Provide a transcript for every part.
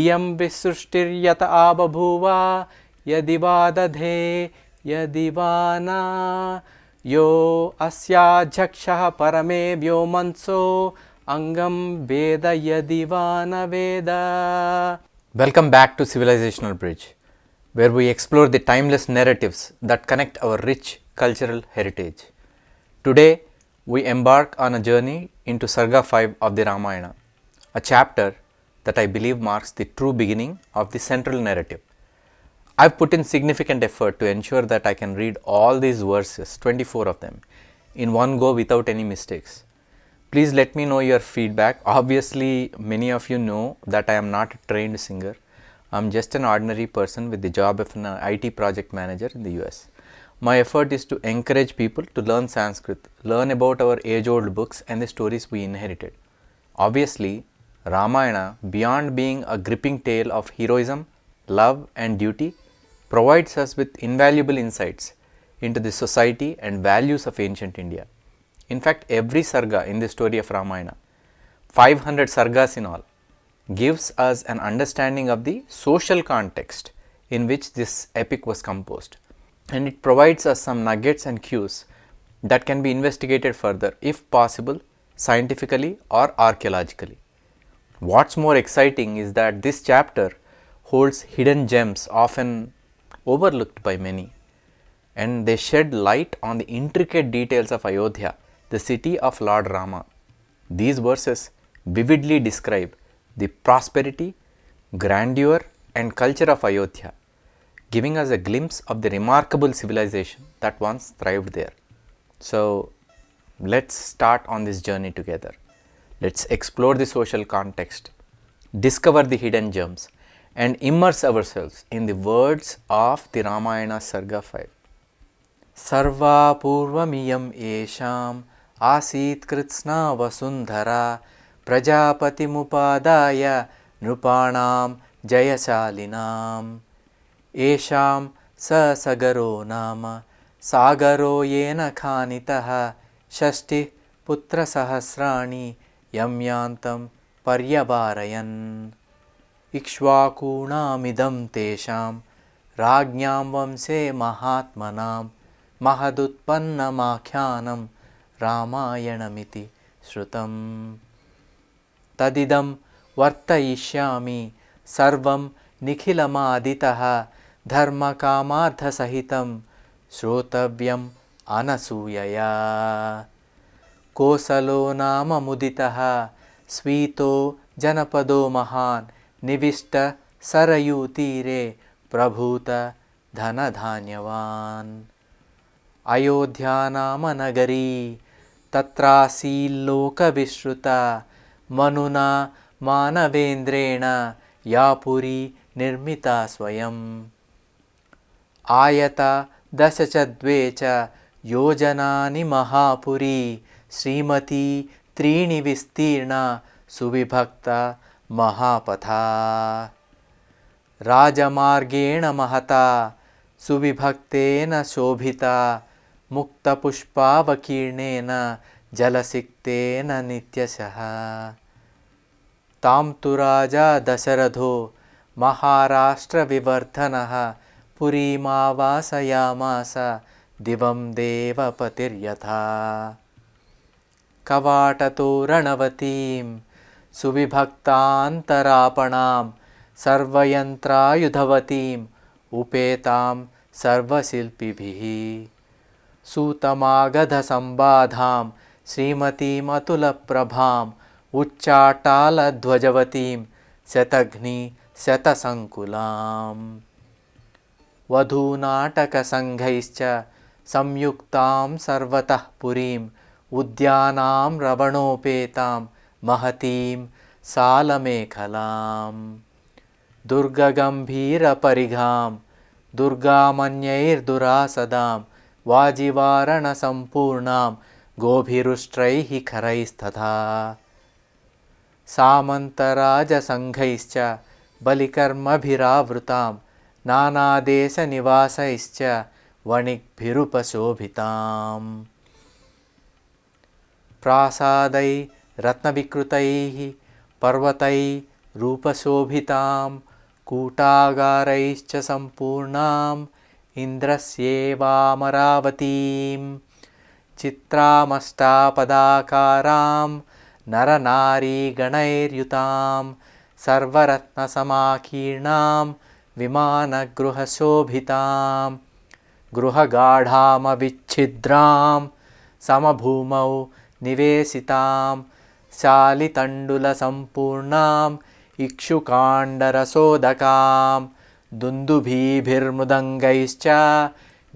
इयं विसृष्टिर्यत आबभूवा यदि वा दधे यदि वा न यो अस्याध्यक्षः परमे व्योमन्सो अंगम वेद यदि वा न वेद. Welcome back to Civilizational Bridge, where we explore the timeless narratives that connect our rich cultural heritage. Today, we embark on a journey into Sarga 5 of the Ramayana, a chapter that I believe marks the true beginning of the central narrative. I've put in significant effort to ensure that I can read all these verses, 24 of them, in one go without any mistakes. Please let me know your feedback. Obviously, many of you know that I am not a trained singer. I'm just an ordinary person with the job of an IT project manager in the US. My effort is to encourage people to learn Sanskrit, learn about our age-old books and the stories we inherited. Obviously, Ramayana, beyond being a gripping tale of heroism, love and duty, provides us with invaluable insights into the society and values of ancient India. In fact, every Sarga in the story of Ramayana, 500 Sargas in all, gives us an understanding of the social context in which this epic was composed. And it provides us some nuggets and cues that can be investigated further, if possible, scientifically or archaeologically. What's more exciting is that this chapter holds hidden gems often overlooked by many, and they shed light on the intricate details of Ayodhya, the city of Lord Rama. These verses vividly describe the prosperity, grandeur and culture of Ayodhya, giving us a glimpse of the remarkable civilization that once thrived there. So, let's start on this journey together. Let's explore the social context, discover the hidden gems, and immerse ourselves in the words of the Ramayana Sarga 5. Sarva purvamiyam esham आसीत् कृत्स्ना वसुन्धरा प्रजापतिमुपादाय नृपाणां जयशालिनाम् येषां सगरो नाम सागरो येन खानितः षष्टिः पुत्रसहस्राणि यम्यान्तं पर्यवारयन् इक्ष्वाकूणामिदं तेषां राज्ञां वंशे महात्मनां महदुत्पन्नमाख्यानं रामायणमिति श्रुतं तदिदं वर्तयिष्यामि सर्वं निखिलमादितः धर्मकामार्थसहितं श्रोतव्यम् अनसूयया कोसलो नाम मुदितः स्वीतो जनपदो महान् निविष्ट सरयूतीरे प्रभूत धनधान्यवान् अयोध्या नाम नगरी तत्रासील्लोकविश्रुता मनुना मानवेन्द्रेण या पुरी निर्मिता स्वयं आयता दश च द्वे च योजनानि महापुरी श्रीमती त्रीणि विस्तीर्णा सुविभक्ता महापथा राजमार्गेण महता सुविभक्तेन शोभिता मुक्तपुष्पावकीर्णेन जलसिक्तेन नित्यशः तां तु राजा दशरथो महाराष्ट्रविवर्धनः पुरीमावासयामास दिवं देवपतिर्यथा कवाटतोरणवतीं सुविभक्तान्तरापणां सर्वयन्त्रायुधवतीम् उपेतां सर्वशिल्पिभिः सूतमागधसम्बाधां श्रीमतीम् अतुलप्रभाम् उच्चाटालध्वजवतीं शतघ्नि शतसङ्कुलाम् वधूनाटकसङ्घैश्च संयुक्तां सर्वतः पुरीम् उद्यानां रवणोपेतां महतीं सालमेखलाम् दुर्गगम्भीरपरिघां दुर्गामन्यैर्दुरासदां वाजिवारणसम्पूर्णां गोभिरुष्ट्रैः खरैस्तथा सामन्तराजसङ्घैश्च बलिकर्मभिरावृतां नानादेशनिवासैश्च वणिक्भिरुपशोभिताम् प्रासादै रत्नविकृतैः पर्वतैः रूपशोभितां कूटागारैश्च सम्पूर्णाम् इन्द्रस्येवामरावतीं चित्रामष्टापदाकारां नरनारीगणैर्युतां सर्वरत्नसमाकीर्णां विमानगृहशोभितां गृहगाढामविच्छिद्रां समभूमौ निवेशितां शालितण्डुलसम्पूर्णाम् इक्षुकाण्डरसोदकां दुन्दुभिर्मृदङ्गैश्च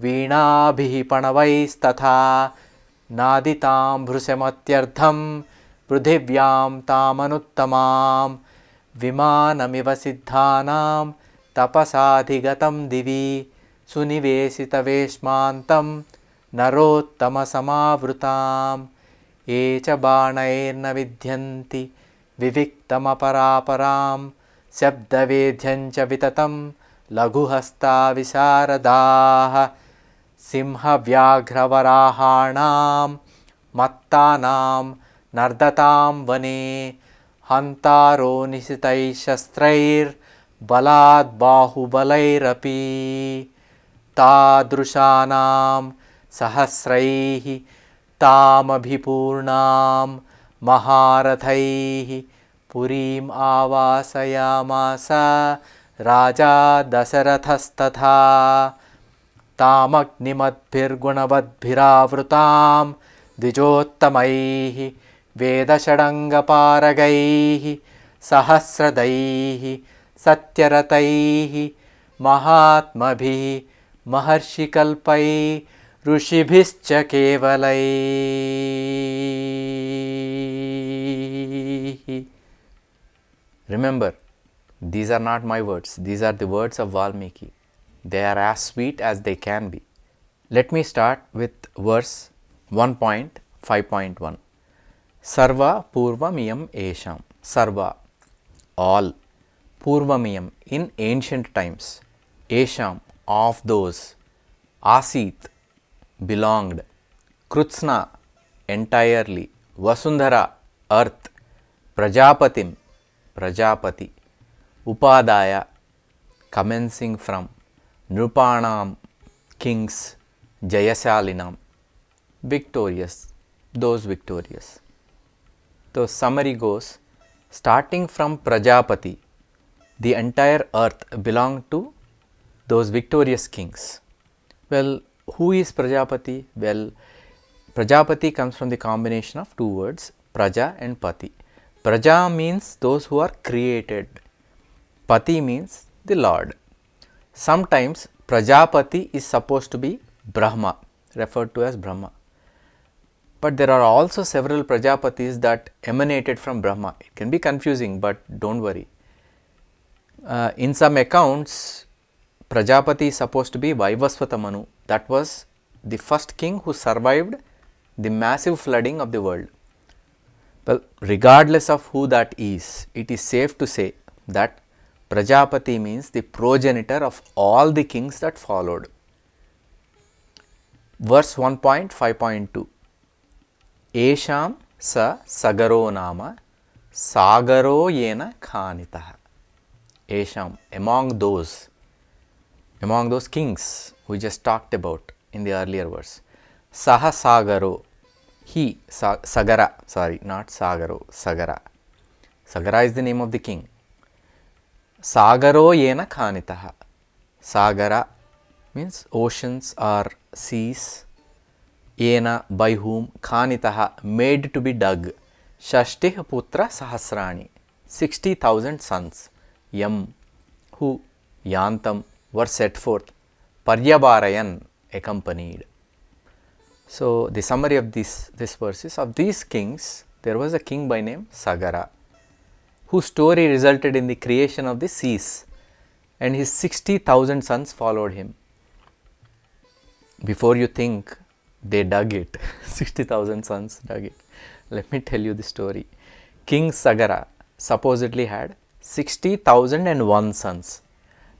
वीणाभिः पणवैस्तथा नादितां भृशमत्यर्थं पृथिव्यां तामनुत्तमां विमानमिव सिद्धानां तपसाधिगतं दिवि सुनिवेशितवेश्मान्तं नरोत्तमसमावृतां ये च बाणैर्न विद्यन्ति विविक्तमपरापरां शब्दवेद्यञ्च विततं लघुहस्ता विशारदाः सिंहव्याघ्रवराहाणां मत्तानां नर्दतां वने हन्तारो निशितैः शस्त्रैर्बलाद् बाहुबलैरपि तादृशानां सहस्रैः तामभिपूर्णां महारथैः पुरीम् आवासयामास राजा दशरथस्तथा तामग्निमद्भिर्गुणवद्भिरावृतां द्विजोत्तमैः वेदषडङ्गपारगैः सहस्रदैः सत्यरतैः महात्मभिः महर्षिकल्पैः ऋषिभिश्च केवलैः. Remember, these are not my words, these are the words of Valmiki. They are as sweet as they can be. Let me start with verse 1.5.1. Sarva Purvamiyam Esham. Sarva, all. Purvamiyam, in ancient times. Esham, of those. Asit, belonged. Krutsna, entirely. Vasundhara, earth. Prajapatim, Prajapati. Upadaya, commencing from. Nrupanam, kings. Jayasalinam, victorious, those victorious. So summary goes, starting from Prajapati, the entire earth belonged to those victorious kings. Well, who is Prajapati? Well, Prajapati comes from the combination of two words, Praja and Pati. Praja means those who are created. Pati means the Lord. Sometimes Prajapati is supposed to be Brahma, referred to as Brahma. But there are also several Prajapatis that emanated from Brahma. It can be confusing, but don't worry. In some accounts, Prajapati is supposed to be Vaivasvata Manu. That was the first king who survived the massive flooding of the world. Well, regardless of who that is, it is safe to say that Prajapati means the progenitor of all the kings that followed. Verse 1.5.2. Esham sa sagaro nama sagaro yena khanitaha. Esham, among those kings we just talked about in the earlier verse. Saha sagaro, he, Sagara, sorry, not Sagaro, Sagara. Sagara is the name of the king. Sagaro yena khanitaha. Sagara means oceans or seas. Yena, by whom, khanitaha, made to be dug. Shashtih putra sahasrani, 60,000 sons. Yam, who, yantam, were set forth. Paryabarayan, accompanied. So, the summary of this verse is, of these kings, there was a king by name Sagara, whose story resulted in the creation of the seas, and his 60,000 sons followed him. Before you think they dug it, 60,000 sons dug it, let me tell you the story. King Sagara supposedly had 60,001 sons.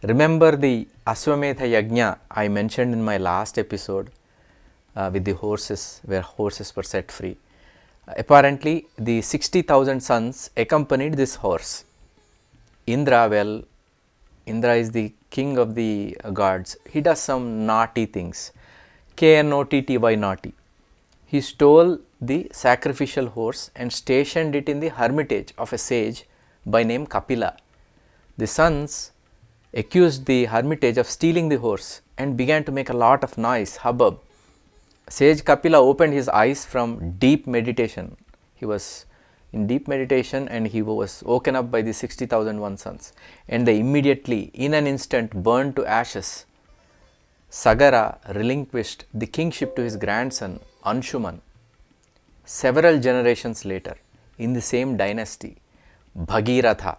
Remember the Aswamedha Yajna I mentioned in my last episode with the horses, where horses were set free. Apparently, the 60,000 sons accompanied this horse. Indra, well, Indra is the king of the gods. He does some naughty things. Knotty, naughty. He stole the sacrificial horse and stationed it in the hermitage of a sage by name Kapila. The sons accused the hermitage of stealing the horse and began to make a lot of noise, hubbub. Sage Kapila opened his eyes from deep meditation. He was in deep meditation and he was woken up by the 60,001 suns, and they immediately, in an instant, burned to ashes. Sagara relinquished the kingship to his grandson Anshuman. Several generations later, in the same dynasty, Bhagiratha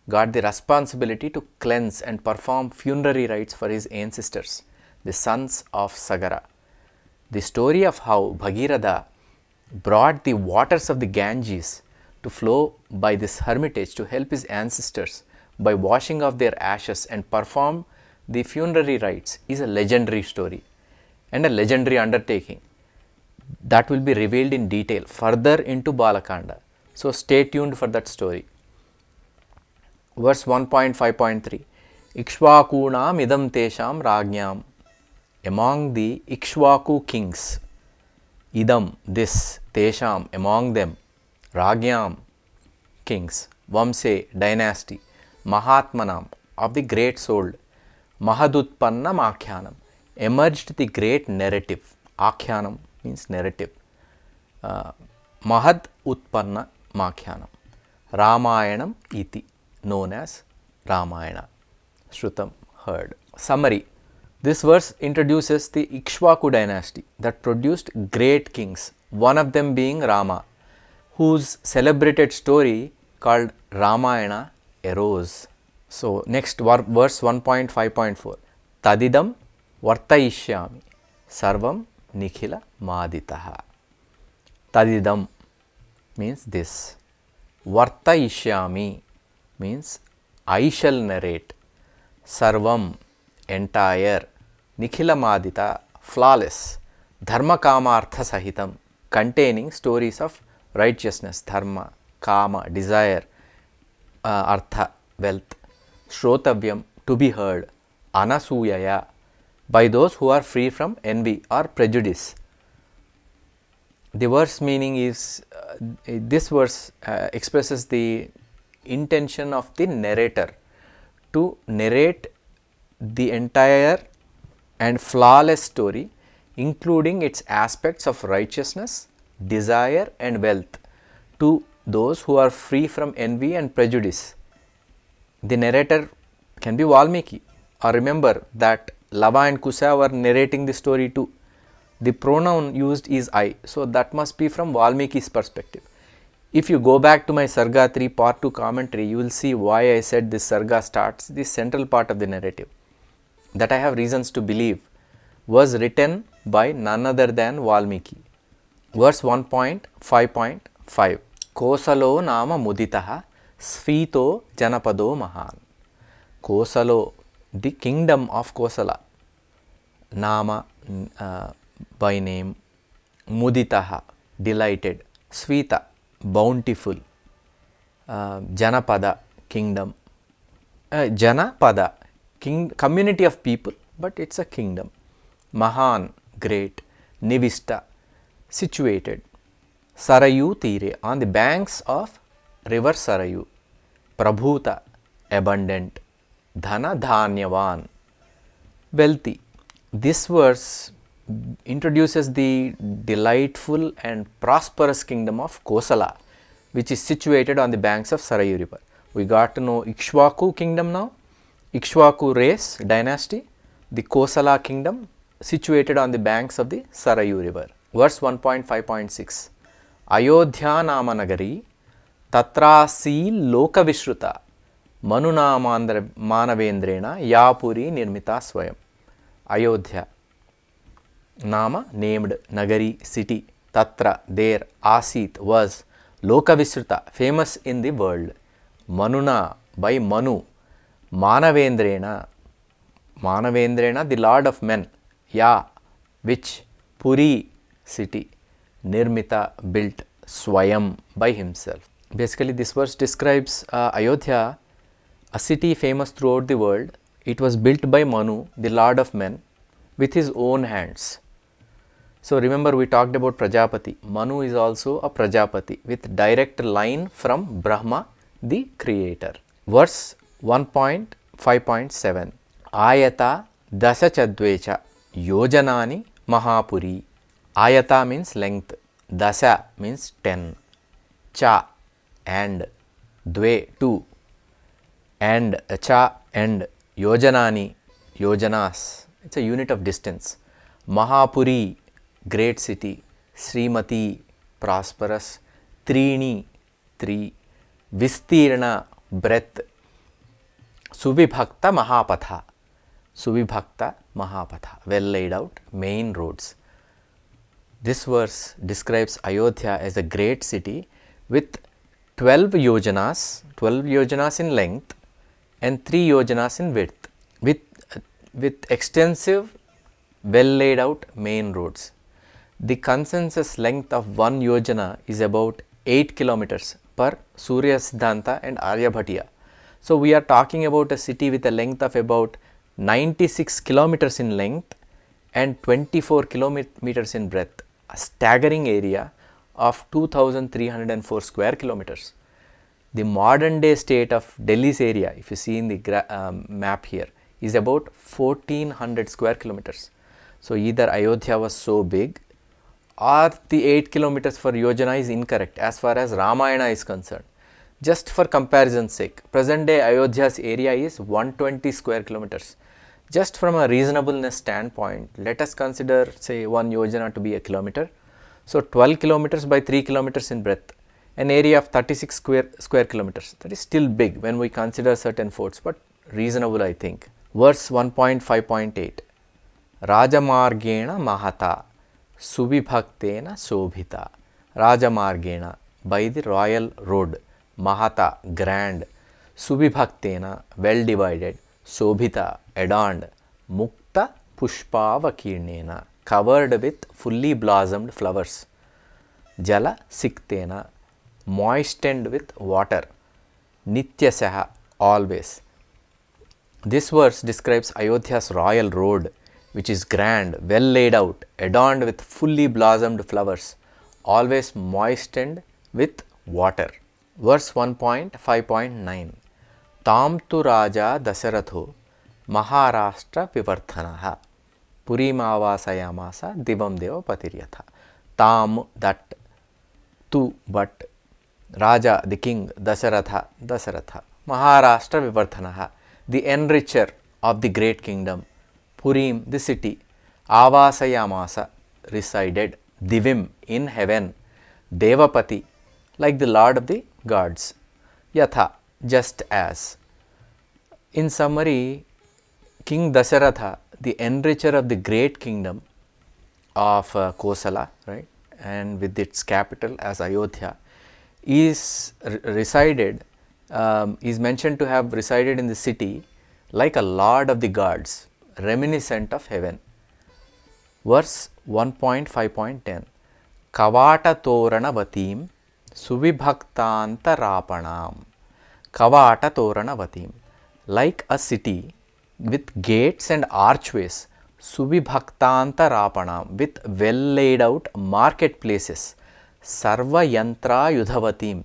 got the responsibility to cleanse and perform funerary rites for his ancestors, the sons of Sagara. The story of how Bhagiratha brought the waters of the Ganges to flow by this hermitage to help his ancestors by washing off their ashes and perform the funerary rites is a legendary story and a legendary undertaking that will be revealed in detail further into Balakanda. So stay tuned for that story. Verse 1.5.3 Ikshvakunam idam tesham rajñam. Among the Ikshvaku kings, idam, this, tesham, among them, rajñam, kings, vamse, dynasty, mahatmanam, of the great souled, mahadutpannam akyanam, emerged the great narrative. Akyanam means narrative. Mahad utpanna makyanam. Ramayanam iti, known as Ramayana. Shrutam, heard. Summary. This verse introduces the Ikshvaku dynasty that produced great kings, one of them being Rama, whose celebrated story called Ramayana arose. So, next verse 1.5.4 Tadidam vartayishyami sarvam nikhila maditaha. Tadidam means this. Vartayishyami means I shall narrate. Sarvam, entire. Nikhila madita, flawless. Dharma kama artha sahitam, containing stories of righteousness, dharma, kama, desire, artha, wealth. Shrotavyam, to be heard. Anasuyaya, by those who are free from envy or prejudice. The verse meaning is, this verse expresses the intention of the narrator to narrate the entire and flawless story, including its aspects of righteousness, desire and wealth, to those who are free from envy and prejudice. The narrator can be Valmiki, or remember that Lava and Kusa were narrating the story too. The pronoun used is I, so that must be from Valmiki's perspective. If you go back to my Sarga 3 part 2 commentary, you will see why I said this Sarga starts the central part of the narrative, that I have reasons to believe was written by none other than Valmiki. Verse 1.5.5 Kosalo nama muditaha sfito janapado mahan. Kosalo, the kingdom of Kosala, nama, by name, muditaha, delighted, svita, bountiful, janapada, kingdom, janapada, community of people, but it's a kingdom. Mahan, great. Nivista, situated. Sarayu tire, on the banks of river Sarayu. Prabhuta, abundant. Dhana dhanyavan, wealthy. This verse introduces the delightful and prosperous kingdom of Kosala, which is situated on the banks of Sarayu river. We got to know Ikshvaku kingdom now, Ikshvaku race dynasty, the Kosala kingdom situated on the banks of the Sarayu river. Verse 1.5.6 Ayodhya nama nagari tatrasi loka vishruta manuna manavendrena yapuri nirmita swayam. Ayodhya, nama, named, nagari, city, tatra, there, asit, was, loka vishruta, famous in the world, manuna, by Manu, manavendrena, manavendrena, the lord of men, ya, which, puri, city, nirmita, built, swayam, by himself. Basically this verse describes Ayodhya a city famous throughout the world. It was built by Manu, the lord of men, with his own hands. So remember, we talked about Prajapati. Manu is also a Prajapati with direct line from Brahma, the creator. Verse 1.5.7 Ayata Dasha Chadvecha Yojanani Mahapuri. Ayata means length, Dasha means 10, Cha and, Dve 2, and Cha and, Yojanani, Yojanas, it's a unit of distance. Mahapuri, great city. Srimati, prosperous. Trini, 3. Vistirna, breadth. Suvibhakta Mahapatha. Suvibhakta Mahapatha, well laid out main roads. This verse describes Ayodhya as a great city with 12 yojanas in length and 3 yojanas in width, with extensive, well laid out main roads. The consensus length of 1 yojana is about 8 kilometers per Surya Siddhanta and Aryabhatiya. So we are talking about a city with a length of about 96 kilometers in length and 24 kilometers in breadth, a staggering area of 2304 square kilometers. The modern day state of Delhi's area, if you see in the map here, is about 1400 square kilometers. So either Ayodhya was so big, or the 8 kilometers for yojana is incorrect as far as Ramayana is concerned. Just for comparison's sake, present day Ayodhya's area is 120 square kilometers. Just from a reasonableness standpoint, let us consider say 1 yojana to be a kilometer. So 12 kilometers by 3 kilometers in breadth, an area of 36 square kilometers. That is still big when we consider certain forts, but reasonable I think. Verse 1.5.8 Rajamargena Mahata Subhibhaktena Shobhita. Rajamargena, by the royal road. Mahata, grand. Subhibhaktena, well divided. Shobhita, adorned. Mukta Pushpavakirnena, covered with fully blossomed flowers. Jala Siktena, moistened with water. Nityasaha, always. This verse describes Ayodhya's royal road, which is grand, well laid out, adorned with fully blossomed flowers, always moistened with water. Verse 1.5.9 Tam tu Raja Dasaratho Maharashtra Pivarthanaha Purimavasayamasa Divam Deva Patiryatha. Tam, that, tu, but, Raja, the king, Dasaratha, Maharashtra Vivarthanaha, the enricher of the great kingdom, Purim, the city, Avasayamasa, resided, Divim, in heaven, Devapati, like the lord of the gods, Yatha, just as. In summary, King Dasaratha, the enricher of the great kingdom of Kosala, right, and with its capital as Ayodhya, is mentioned to have resided in the city like a lord of the gods, reminiscent of heaven. Verse 1.5.10 Kavata Toranavatim Suvibhaktanta Rapanam. Kavata Toranavatim, like a city with gates and archways, Suvibhaktanta Rapanam, with well laid out marketplaces, Sarva Yantra Yudhavatim,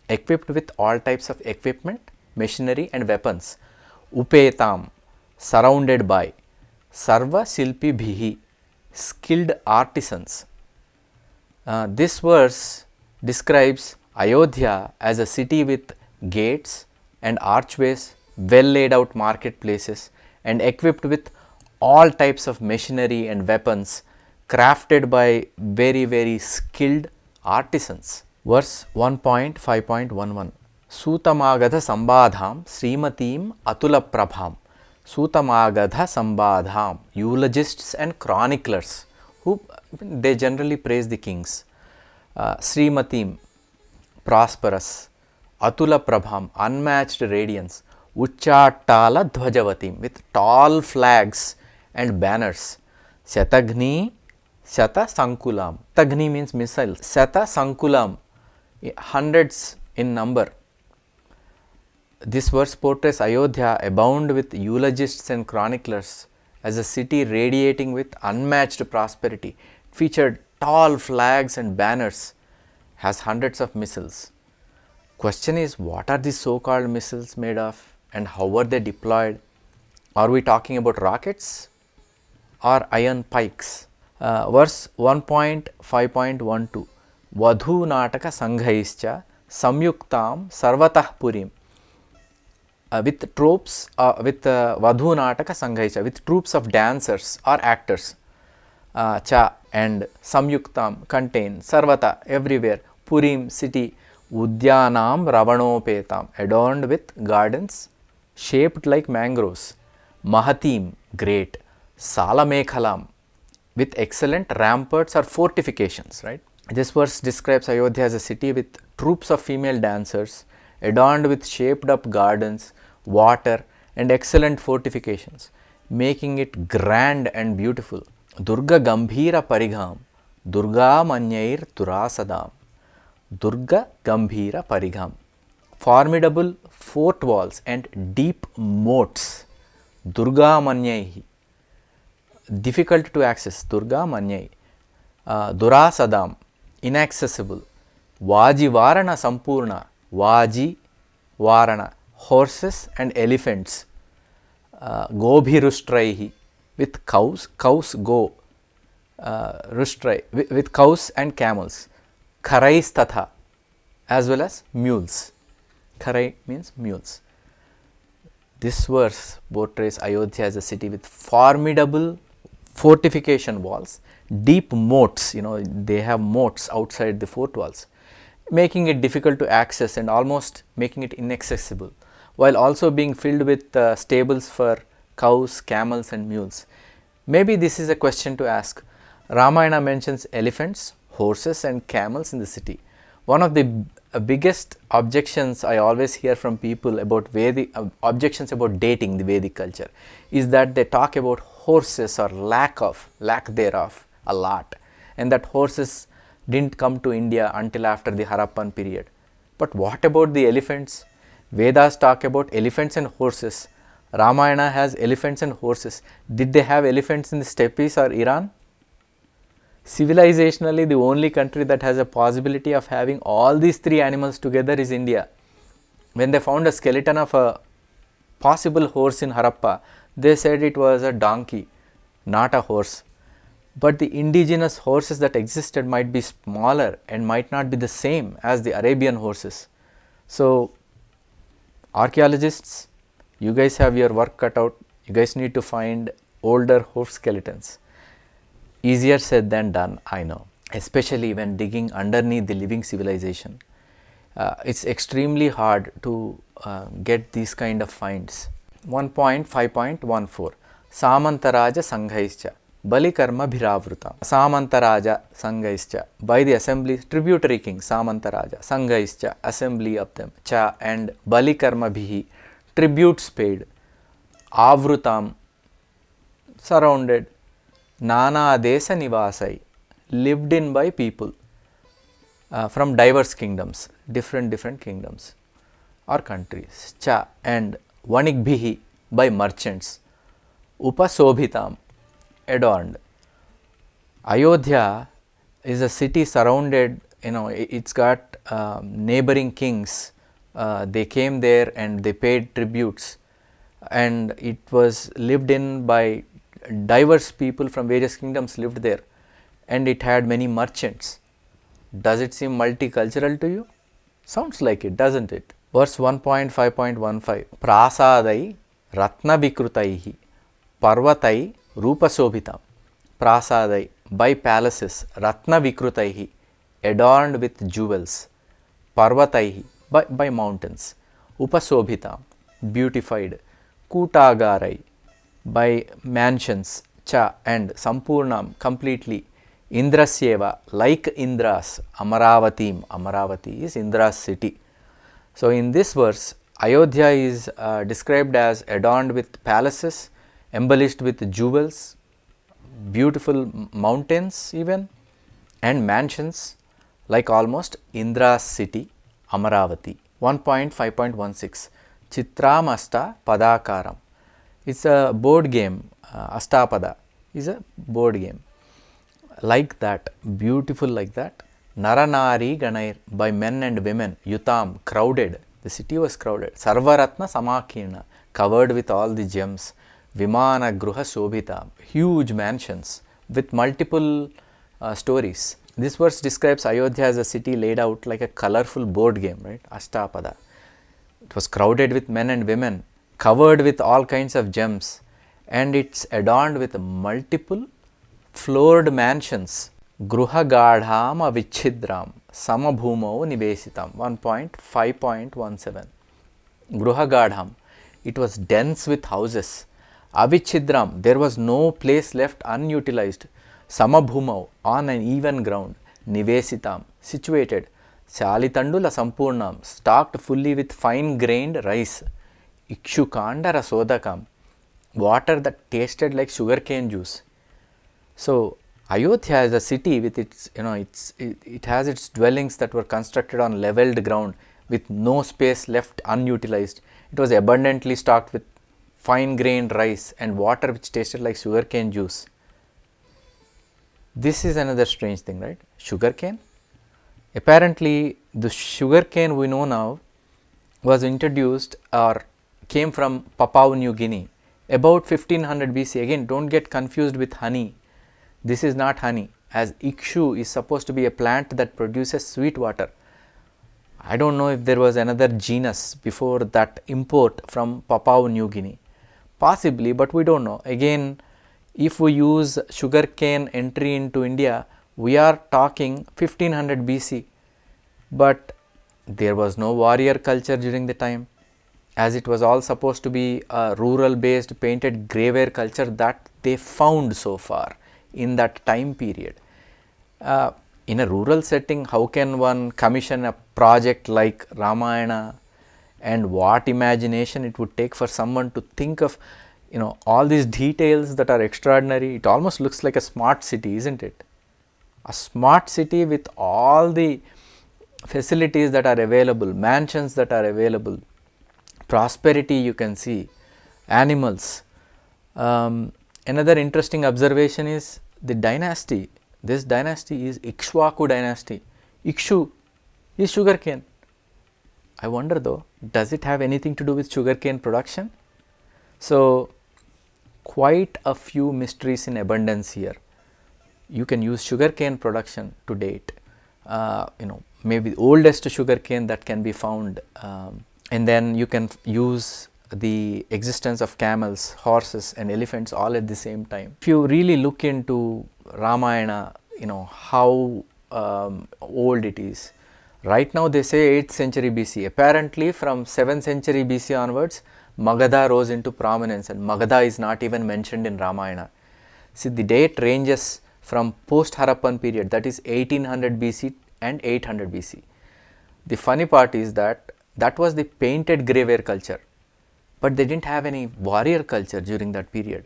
equipped with all types of equipment, machinery and weapons, Upetam, surrounded by, Sarva Silpi Bhihi, skilled artisans. This verse describes Ayodhya as a city with gates and archways, well laid out marketplaces, and equipped with all types of machinery and weapons, crafted by very, very skilled artisans. Verse 1.5.11 Sutamagadha Sambadham Srimatim Atula Prabham. Sutamagadha Sambadham, eulogists and chroniclers, who they generally praise the kings. Srimatim, prosperous. Atula Prabham, unmatched radiance. Uchchatala Dhvajavatim, with tall flags and banners. Shatagni Shata Sankulam. Tagni means missile. Shata Sankulam, hundreds in number. This verse portrays Ayodhya abound with eulogists and chroniclers as a city radiating with unmatched prosperity. It featured tall flags and banners, has hundreds of missiles. Question is, what are these so-called missiles made of and how were they deployed? Are we talking about rockets or iron pikes? Verse 1.5.12 Vadhu Nataka Sanghaischa Samyuktam Sarvatah Purim, with troops Vadhu Nataka Sanghaischa, with troops of dancers or actors, cha and Samyuktam contain, Sarvata everywhere, Purim city, Udyanam Ravanopetam adorned with gardens shaped like mangroves, Mahatim great, Salamekhalam with excellent ramparts or fortifications, right? This verse describes Ayodhya as a city with troops of female dancers adorned with shaped up gardens, water and excellent fortifications, making it grand and beautiful. Durga Gambhira Parigam, Durga Manyair Turasadam, Durga Gambhira Parigam, formidable fort walls and deep moats, Durga Manyaihi, difficult to access, Durga Manyai, Durasadam, inaccessible, Vaji Varana Sampurna, Vaji Varana, horses and elephants, Gobhirustraihi, with cows go, Rustrai, with cows and camels, Kharais Tatha, as well as mules. Kharai means mules. This verse portrays Ayodhya as a city with formidable fortification walls, deep moats, they have moats outside the fort walls, making it difficult to access and almost making it inaccessible, while also being filled with stables for cows, camels and mules. Maybe this is a question to ask. Ramayana mentions elephants, horses and camels in the city. One of the biggest objections I always hear from people about objections about dating the Vedic culture is that they talk about horses or lack thereof a lot, and that horses didn't come to India until after the Harappan period. But what about the elephants? Vedas talk about elephants and horses. Ramayana has elephants and horses. Did they have elephants in the steppes or Iran? Civilizationally, the only country that has a possibility of having all these three animals together is India. When they found a skeleton of a possible horse in Harappa, they said it was a donkey, not a horse. But the indigenous horses that existed might be smaller and might not be the same as the Arabian horses. So, archaeologists, you guys have your work cut out. You guys need to find older horse skeletons. Easier said than done, I know, especially when digging underneath the living civilization. It's extremely hard to get these kind of finds. 1.5.14 Samantaraja Sanghaischa Balikarma Bhiravruta. Samantaraja Sanghaischa, by the assembly, tributary king Samantaraja, Sanghaischa, assembly of them, Cha and Balikarma Bhihi, tributes paid, Avrutam, surrounded, Nana Desa Nivasai, lived in by people from diverse kingdoms, different kingdoms or countries, Cha and Vanikbhihi, by merchants, Upasobhitam, adorned. Ayodhya is a city surrounded, it's got neighboring kings, they came there and they paid tributes, and it was lived in by diverse people from various kingdoms lived there, and it had many merchants. Does it seem multicultural to you? Sounds like it, doesn't it? Verse 1.5.15 Prasadai Ratna Vikrutaihi Parvatai Rupasobhitam. Prasadai, by palaces, Ratna Vikrutaihi, adorned with jewels, Parvataihi, by mountains, Upasobhitam, beautified, Kutagarai, by mansions, Cha and Sampurnam, completely, Indrasyeva, like Indras, Amaravatim, Amaravati is Indra's city. So, in this verse, Ayodhya is described as adorned with palaces, embellished with jewels, beautiful mountains even, and mansions, like almost Indra's city, Amaravati. 1.5.16 Chitramasta Padakaram. It's a board game. Ashtapada is a board game. Like that, beautiful like that. Naranari Ganair, by men and women, Yutam, crowded. The city was crowded. Sarvaratna Samakirna, covered with all the gems. Vimana Gruha Shobhita, huge mansions with multiple stories. This verse describes Ayodhya as a city laid out like a colorful board game, right? Ashtapada. It was crowded with men and women, covered with all kinds of gems, and it's adorned with multiple floored mansions. Gruha Gadham Avichhidram Samabhumo Nivesitam 1.5.17. Gruha Gadham. It was dense with houses. Avichhidram. There was no place left unutilized. Samabhumau, on an even ground. Nivesitam, situated. Chalitandula Sampurnam, stocked fully with fine grained rice. Ikshukanda Rasodakam, water that tasted like sugarcane juice. So Ayodhya is a city with its, it has its dwellings that were constructed on leveled ground with no space left unutilized. It was abundantly stocked with fine grained rice and water which tasted like sugarcane juice. This is another strange thing, right? Sugarcane. Apparently, the sugarcane we know now was introduced or came from Papua New Guinea about 1500 BC. Again, don't get confused with honey. This is not honey, as Ikshu is supposed to be a plant that produces sweet water. I don't know if there was another genus before that import from Papua New Guinea. Possibly, but we don't know. Again, if we use sugarcane entry into India, we are talking 1500 BC, but there was no warrior culture during the time, as it was all supposed to be a rural based painted graveware culture that they found so far in that time period. In a rural setting, how can one commission a project like Ramayana, and what imagination it would take for someone to think of all these details that are extraordinary. It almost looks like a smart city, isn't it? A smart city with all the facilities that are available, mansions that are available, prosperity you can see, animals. Another interesting observation is the dynasty. This dynasty is Ikshwaku dynasty. Ikshu is sugarcane. I wonder though, does it have anything to do with sugarcane production? So, quite a few mysteries in abundance here. You can use sugarcane production to date, maybe the oldest sugarcane that can be found, and then you can use the existence of camels, horses and elephants all at the same time. If you really look into Ramayana, how old it is. Right now they say 8th century BC. Apparently from 7th century BC onwards, Magadha rose into prominence, and Magadha is not even mentioned in Ramayana. See, the date ranges from post Harappan period, that is 1800 BC and 800 BC. The funny part is that that was the painted graveware culture, but they didn't have any warrior culture during that period.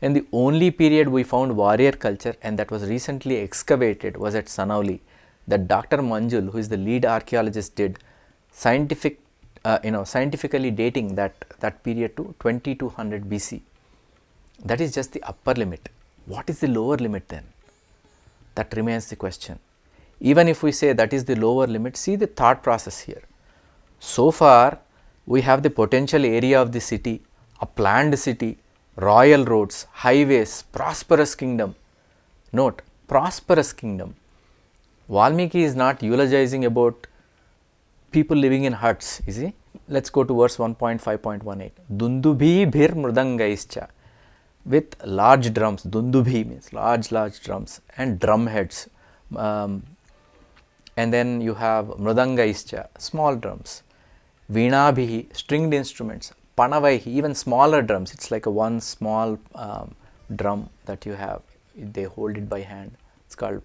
And the only period we found warrior culture, and that was recently excavated, was at Sanauli, that Dr. Manjul, who is the lead archaeologist, did scientifically dating that period to 2200 BC. That is just the upper limit. What is the lower limit then? That remains the question. Even if we say that is the lower limit, see the thought process here. So far, we have the potential area of the city, a planned city, royal roads, highways, prosperous kingdom. Note, prosperous kingdom. Valmiki is not eulogizing about people living in huts, is he? Let's go to verse 1.5.18. Dundubhi bhir mrudangaischa, with large drums. Dundubhi means large drums and drum heads. And then you have mrudangaischa, small drums. Veenabhihi, stringed instruments. Panavaihi, even smaller drums. It's like a one small drum that you have. They hold it by hand. It's called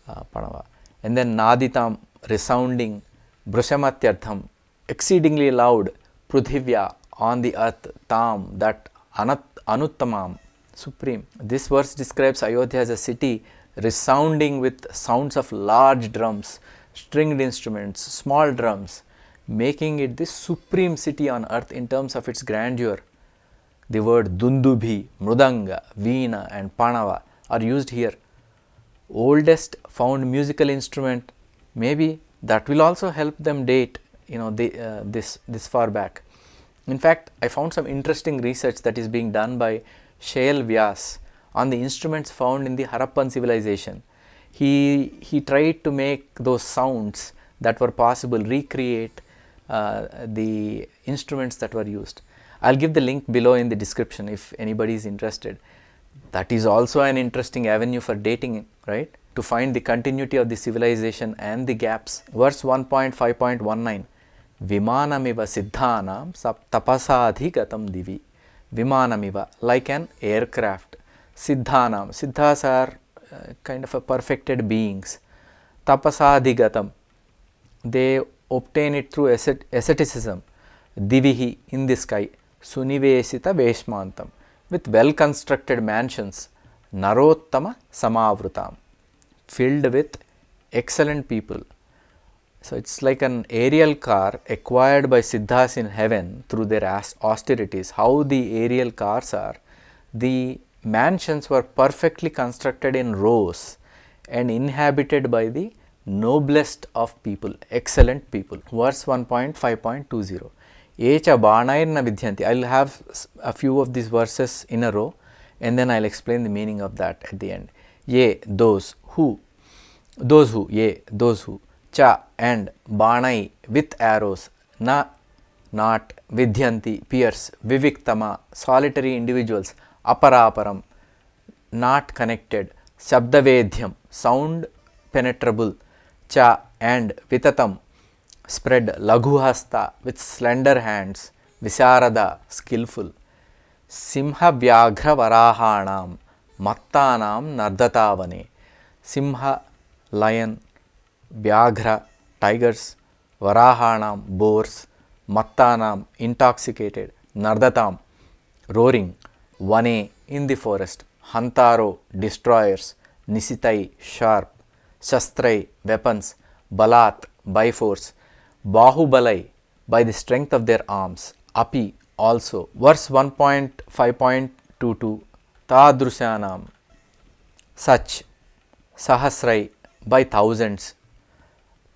Panava. And then Naditam, resounding. Brushamatyatham, exceedingly loud. Prudhivya, on the earth. Tam, that Anuttamam, supreme. This verse describes Ayodhya as a city resounding with sounds of large drums, stringed instruments, small drums, making it the supreme city on earth in terms of its grandeur. The word Dundubhi, Mrudanga, Veena and Panava are used here. Oldest found musical instrument, maybe that will also help them date this far back. In fact, I found some interesting research that is being done by Shail Vyas on the instruments found in the Harappan civilization. He tried to make those sounds that were possible, recreate the instruments that were used. I'll give the link below in the description if anybody is interested. That is also an interesting avenue for dating, right? To find the continuity of the civilization and the gaps. Verse 1.5.19 Vimanamiva siddhanam tapasadhigatam divi. Vimanamiva, like an aircraft. Siddhanam, siddhas are kind of a perfected beings. Tapasadhigatam, they obtain it through asceticism. Divihi, in the sky. Sunivesita veshmantam, with well constructed mansions. Narottama samavrutam, filled with excellent people. So it's like an aerial car acquired by siddhas in heaven through their austerities. How the aerial cars are, the mansions were perfectly constructed in rows and inhabited by the noblest of people, excellent people. Verse 1.5.20 Echa banairna vidyanti. I will have a few of these verses in a row and then I will explain the meaning of that at the end. Ye, those who, ye, those who, cha, and, banai, with arrows, na, not, vidyanti, pierce, viviktama, solitary individuals, aparaparam, not connected, shabdavedhyam, sound penetrable, cha, and, vitatam, spread, laghuhasta, with slender hands, visarada, skillful, simha vyaghra varahanam, mattanam nardatavane. Simha, lion, vyaghra, tigers, varahanam, boars, mattanam, intoxicated, nardatam, roaring, vane, in the forest, hantaro, destroyers, nisitai, sharp, shastrai, weapons, balat, by force, bahubalai, by the strength of their arms, api, also. Verse 1.5.22 Tadrusyanam, such, sahasrai, by thousands,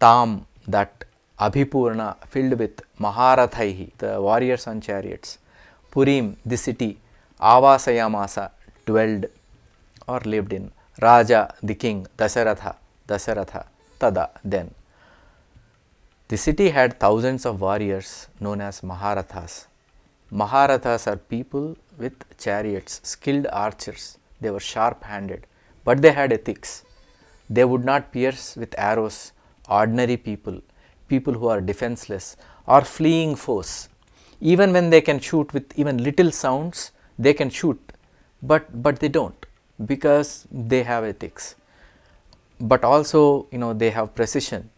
tam, that, abhipurna, filled with, maharathaihi, the warriors on chariots, purim, the city, avasayamasa, dwelled or lived in, raja, the king, Dasharatha, tada, then. The city had thousands of warriors known as Maharathas. Maharathas are people with chariots, skilled archers. They were sharp handed, but they had ethics. They would not pierce with arrows ordinary people, people who are defenseless or fleeing foes. Even when they can shoot with even little sounds, they can shoot, but they don't, because they have ethics. But also, they have precision.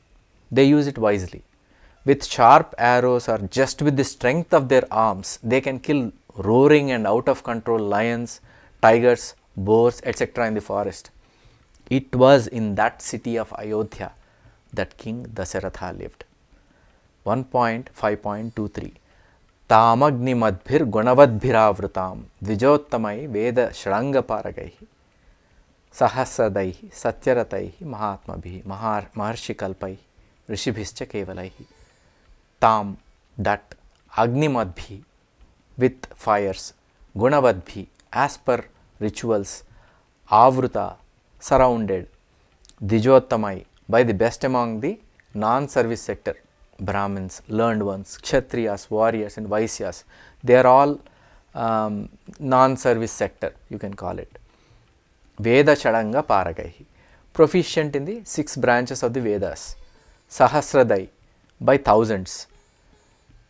They use it wisely. With sharp arrows or just with the strength of their arms, they can kill roaring and out of control lions, tigers, boars, etc. in the forest. It was in that city of Ayodhya that King Dasharatha lived. 1.5.23 Tamagni madbhir gunavadbhiravrutam dvijottamai veda shranga paragaihi sahasradaihi satyarataihi mahatmabhihi maharshikalpaihi rishibhischa kevalaihi. Tam, that, agnimadbhi, with fires, gunavadbhi, as per rituals, avruta, surrounded, dijottamai, by the best among the non-service sector, Brahmins, learned ones, Kshatriyas, warriors and Vaisyas. They are all non-service sector, you can call it. Veda Shadanga Paragaihi, proficient in the 6 branches of the Vedas. Sahasradai, by thousands.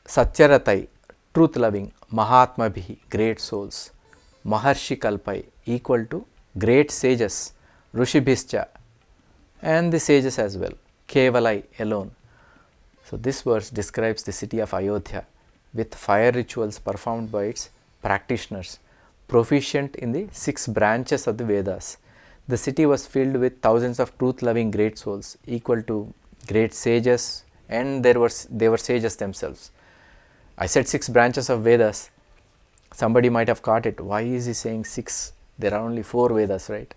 Satyaratai, truth loving. Mahatmabhihi, great souls. Maharshi Kalpai, equal to great sages. Rushibhischa, and the sages as well. Kevalai, alone. So this verse describes the city of Ayodhya with fire rituals performed by its practitioners, proficient in the 6 branches of the Vedas. The city was filled with thousands of truth loving great souls, equal to great sages and they were sages themselves. I said 6 branches of Vedas. Somebody might have caught it. Why is he saying 6? There are only 4 Vedas, right?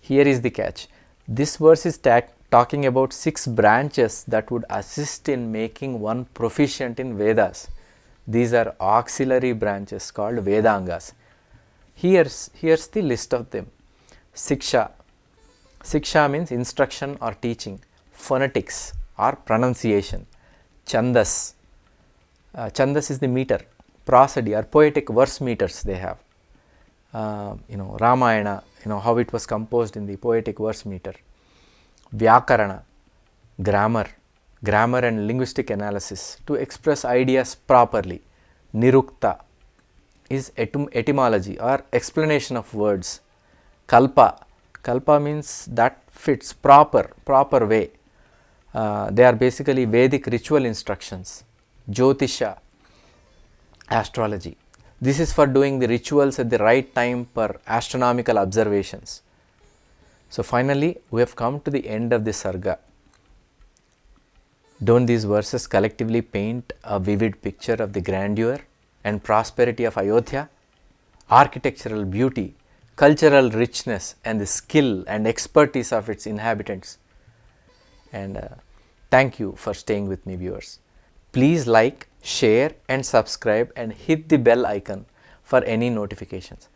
Here is the catch. This verse is talking about 6 branches that would assist in making one proficient in Vedas. These are auxiliary branches called Vedangas. Here's the list of them. Siksha. Siksha means instruction or teaching. Phonetics or pronunciation. Chandas. Chandas is the meter. Prosody or poetic verse meters they have. Ramayana, how it was composed in the poetic verse meter. Vyakarana, grammar and linguistic analysis to express ideas properly. Nirukta is etymology or explanation of words. Kalpa means that fits proper way. They are basically Vedic ritual instructions. Jyotisha, astrology. This is for doing the rituals at the right time per astronomical observations. So finally, we have come to the end of the Sarga. Don't these verses collectively paint a vivid picture of the grandeur and prosperity of Ayodhya, architectural beauty, cultural richness, and the skill and expertise of its inhabitants? And thank you for staying with me, viewers. Please like, share and subscribe and hit the bell icon for any notifications.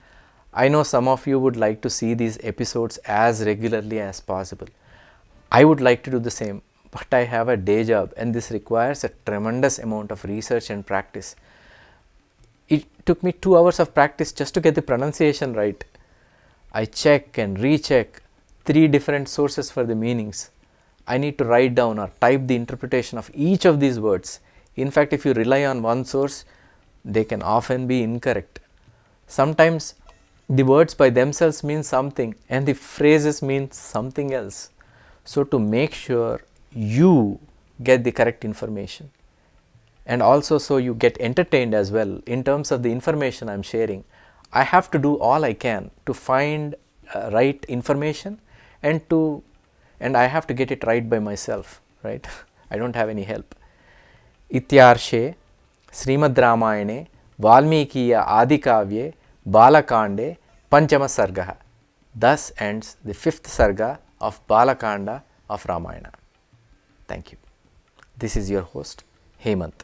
I know some of you would like to see these episodes as regularly as possible. I would like to do the same, but I have a day job and this requires a tremendous amount of research and practice. It took me 2 hours of practice just to get the pronunciation right. I check and recheck 3 different sources for the meanings. I need to write down or type the interpretation of each of these words. In fact, if you rely on one source, they can often be incorrect. Sometimes the words by themselves mean something and the phrases mean something else. So to make sure you get the correct information, and also so you get entertained as well in terms of the information I am sharing, I have to do all I can to find right information and I have to get it right by myself, right? I don't have any help. Ityarshe Srimad Ramayane Valmikiya Adikavye Balakande Panchama Sarga. Thus ends the 5th Sarga of Balakanda of Ramayana. Thank you. This is your host, Hemant.